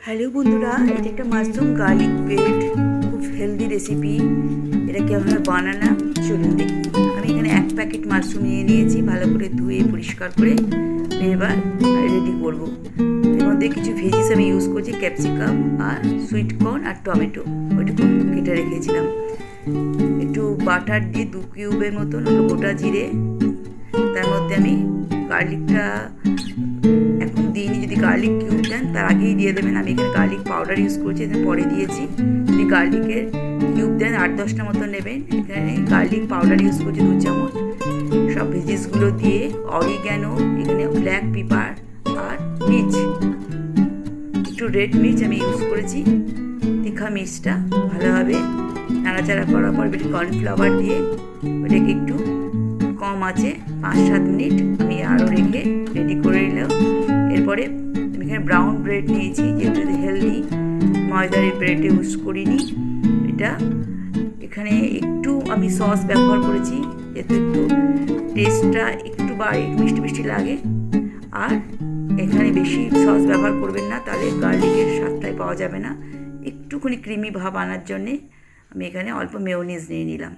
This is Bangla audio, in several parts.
হ্যালো বন্ধুরা, এটা একটা মাশরুম গার্লিক ব্রেড, খুব হেলদি রেসিপি। এটা কীভাবে বানালাম চলুন দেখি। আমি এখানে 1 প্যাকেট মাশরুম নিয়ে নিয়েছি, ভালো করে ধুয়ে পরিষ্কার করে এবার রেডি করব। এর মধ্যে কিছু ভেজিস আমি ইউজ করছি, ক্যাপসিকাম আর সুইট কর্ন আর টমেটো, ওইটুকু কেটে রেখেছিলাম। একটু বাটার দিয়ে 2 কিউবের মতন গোটা জিরে, তার মধ্যে আমি গার্লিকটা এখন দিইনি, যদি গার্লিক কিউব দেন তার আগেই দিয়ে দেবেন। আমি এখানে গার্লিক পাউডার ইউজ করছি, এখানে পরে দিয়েছি। যদি গার্লিকের কিউব দেন 8-10টা মতো নেবেন। এখানে গার্লিক পাউডার ইউজ করছি 2 চামচ। সব ভেজিসগুলো দিয়ে অরিগ্যানো, এখানে ব্ল্যাক পেপার আর মির্চ, একটু রেড মির্চ আমি ইউজ করেছি, তীখা মির্চটা ভালোভাবে নাড়াচাড়া করার পর একটু কর্নফ্লাওয়ার দিয়ে ওটাকে একটু কম আছে 5-7 মিনিট আমি আরও রেখে রেডি করে নিলাম। এরপরে আমি এখানে ব্রাউন ব্রেড নিয়েছি, যেহেতু হেলদি, ময়দার ব্রেড ইউজ করিনি। এটা এখানে একটু আমি সস ব্যবহার করেছি, যেহেতু একটু টেস্টটা একটু মিষ্টি মিষ্টি লাগে। আর এখানে বেশি সস ব্যবহার করবেন না, তাহলে গার্লিকের স্বাদটাই পাওয়া যাবে না। একটুখানি ক্রিমি ভাব আনার জন্যে আমি এখানে অল্প মেয়োনিজ নিয়ে নিলাম।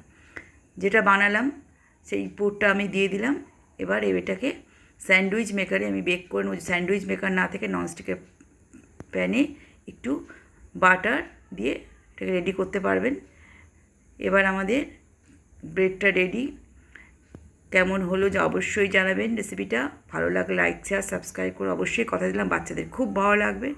যেটা বানালাম সেই পুরটা আমি দিয়ে দিলাম। এবার এটাকে স্যান্ডউইচ মেকারে আমি বেক করে নেব। স্যান্ডউইচ মেকার না থেকে ননস্টিকের প্যানে একটু বাটার দিয়ে এটাকে রেডি করতে পারবেন। এবার আমাদের ব্রেডটা রেডি। কেমন হলো যে অবশ্যই জানাবেন। রেসিপিটা ভালো লাগলে লাইক, শেয়ার, সাবস্ক্রাইব করে অবশ্যই কথা দিলাম বাচ্চাদের খুব ভালো লাগবে।